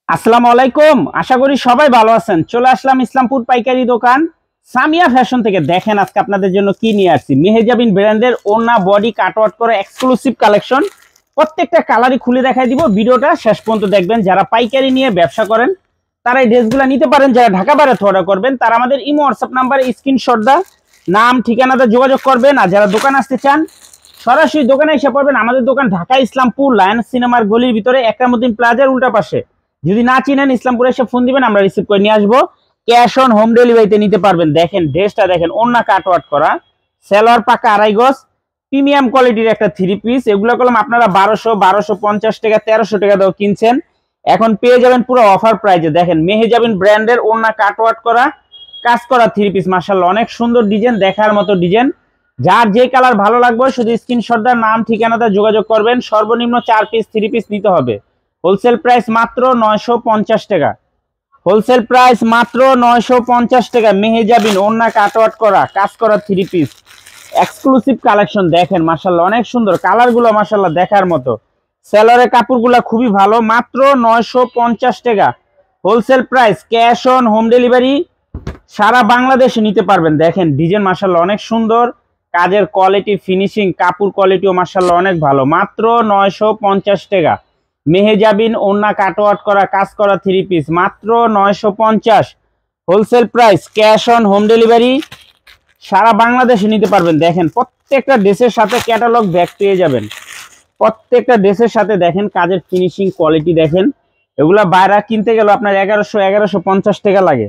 আসসালামু আলাইকুম। আশা করি সবাই ভালো আছেন। চলে আসলাম ইসলামপুর পাইকারি দোকান সামিয়া ফ্যাশন থেকে। দেখেন আজকে আপনাদের জন্য কি নিয়ে আসছি। মেহেজাবিন ব্র্যান্ডের ওড়না বডি কাটওয়ার্ক করে এক্সক্লুসিভ কালেকশন। প্রত্যেকটা কালারই খুলে দেখাই দিব, ভিডিওটা শেষ পর্যন্ত দেখবেন। যারা পাইকারি নিয়ে ব্যবসা করেন তারা এই ড্রেসগুলো নিতে পারেন। যারা ঢাকা বাইরে অর্ডার করবেন তারা আমাদের ইমো হোয়াটসঅ্যাপ নাম্বারে স্ক্রিনশট দা নাম ঠিকানাটা যোগাযোগ করবেন। আর যারা দোকান আসতে চান সরাসরি দোকানে এসে পড়বেন। আমাদের দোকান ঢাকা ইসলামপুর লায়ন্স সিনেমার গলির ভিতরে একরামুদ্দিন প্লাজার উল্টা পাশে। যদি না চিনেন ইসলামপুরে এসে ফোন দিবেন, আমরা রিসিভ করে নিয়ে আসবো। ক্যাশ অন হোম ডেলিভারিতে নিতে পারবেন। দেখেন ড্রেসটা দেখেন, ওন্না কাটওয়ার্ক করা, সেলোয়ার পাকা আড়াই গজ, প্রিমিয়াম কোয়ালিটির একটা থ্রি পিস। এগুলো করলাম আপনারা 1250 টাকা 1300 টাকা দাও কিনছেন, এখন পেয়ে যাবেন পুরো অফার প্রাইজে। দেখেন মেহেজাবিন ব্র্যান্ডের ওন্না কাটওয়ার্ক করা কাজ করা থ্রি পিস, মাশাআল্লাহ অনেক সুন্দর ডিজাইন, দেখার মতো ডিজাইন। যার যে কালার ভালো লাগবে শুধু স্ক্রিনশট দাও, নাম ঠিকানাটা যোগাযোগ করবেন। সর্বনিম্ন 4 পিস থ্রি পিস নিতে হবে। হোলসেল প্রাইস মাত্র 950 টাকা। হোলসেল প্রাইস মাত্র 950 টাকা। মেহেজাবিন ওন্না কাটওয়ার্ক করা কাজ করা থ্রি পিস এক্সক্লুসিভ কালেকশন। দেখেন মাশাআল্লাহ অনেক সুন্দর, কালারগুলো মাশাআল্লাহ দেখার মতো। সেলরের কাপড়গুলো খুবই ভালো, মাত্র 950 টাকা। Wholesale price, cash on home delivery, সারা বাংলাদেশে নিতে পারবেন। দেখেন ডিজাইন মাশাআল্লাহ অনেক সুন্দর, কাজের কোয়ালিটি ফিনিশিং কাপড় কোয়ালিটিও মাশাআল্লাহ অনেক ভালো। মাত্র 950 টাকা। মেহেজাবিন ওন্না কাটওয়ার্ক করা কাজ করা থ্রি পিস মাত্র 950। Wholesale price, cash on home delivery, সারা বাংলাদেশে নিতে পারবেন। দেখেন প্রত্যেকটা ড্রেসের সাথে ক্যাটালগ ব্যাগ পেয়ে যাবেন। প্রত্যেকটা ড্রেসের সাথে দেখেন কাজের ফিনিশিং কোয়ালিটি দেখেন। এগুলা বাইরে কিনতে গেলে আপনার 1150 টাকা লাগে,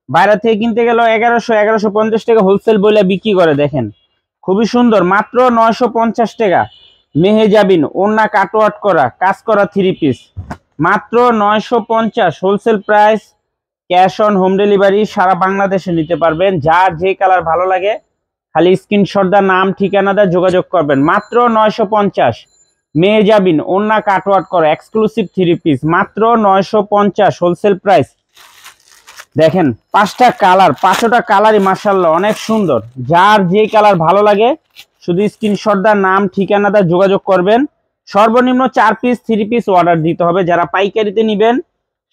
বাইরে থেকে কিনতে গেলে 1150 টাকা হোলসেল বলে বিক্রি করে। দেখেন খুবই সুন্দর, মাত্র 950 টাকা। মেহেজাবিন ওন্না কাটওয়ার্ক করা কাজ করা থ্রি পিস মাত্র 950। Wholesale price, cash on home delivery, সারা বাংলাদেশে নিতে পারবেন। যার যে কালার ভালো লাগে খালি স্ক্রিনশট দা নাম ঠিকানা দা যোগাযোগ করবেন। মাত্র 950। মেহেজাবিন ওন্না কাটওয়ার্ক করা এক্সক্লুসিভ থ্রি পিস মাত্র 950। Wholesale price. দেখেন পাঁচটা কালার, পাঁচটা কালারই মাশাআল্লাহ অনেক সুন্দর। যার যে কালার ভালো লাগে শুধু স্ক্রিনশট দা নাম ঠিকানা দা যোগাযোগ করবেন। সর্বনিম্ন 4 পিস থ্রি পিস অর্ডার দিতে হবে। যারা পাইকারিতে নেবেন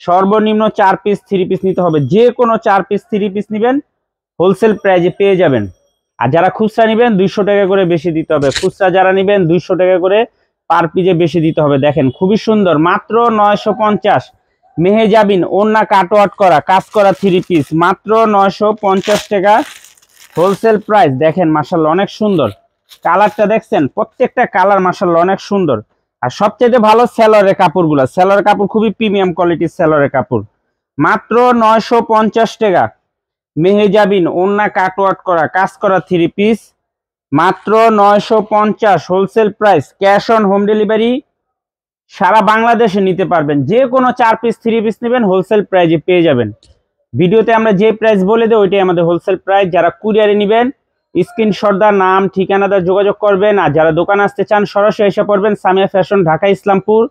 সর্বনিম্ন 4 পিস থ্রি পিস নিতে হবে। যে কোনো 4 পিস থ্রি পিস নেবেন হোলসেল প্রাইজে পেয়ে যাবেন। আর যারা খুচরা নেবেন 200 টাকা করে বেশি দিতে হবে। খুচরা যারা নেবেন 200 টাকা করে পার পিসে বেশি দিতে হবে। দেখেন খুবই সুন্দর, মাত্র 950। মেহেজাবিন ওন্না কাটওয়ার্ক করা কাজ করা থ্রি পিস মাত্র 950 টাকা। Wholesale price. দেখেন মাশাআল্লাহ অনেক সুন্দর, কালারটা দেখছেন, প্রত্যেকটা কালার মাশাআল্লাহ অনেক সুন্দর। আর সবচেয়ে ভালো সেলরের কাপড়গুলো, সেলরের কাপড় খুবই প্রিমিয়াম কোয়ালিটির সেলরের কাপড় মাত্র 950 টাকা। মেহেজাবিন ওন্না কাটওয়ার্ক করা কাজ করা থ্রি পিস মাত্র 950। Wholesale price, cash on home delivery, সারা বাংলাদেশে নিতে পারবেন। যে কোনো 4 পিস থ্রি পিস নেবেন হোলসেল প্রাইজে পেয়ে যাবেন। ভিডিওতে আমরা যে প্রাইস বলে দেব ওইটাই আমাদের হোলসেল প্রাইস। যারা কুরিয়ারে নেবেন স্ক্রিনশট দা নাম ঠিকানা দা যোগাযোগ করবেন। আর যারা দোকান আসতে চান সরাসরি এসে পড়বেন সামিয়া ফ্যাশন, ঢাকা ইসলামপুর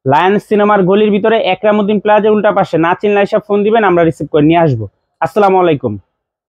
লায়ন্স সিনেমার গলির ভিতরে একরামুদ্দিন প্লাজা উল্টা পাশে। না চিনলে এসে ফোন দিবেন, আমরা রিসিভ করে নিয়ে আসবো। আসসালামু আলাইকুম।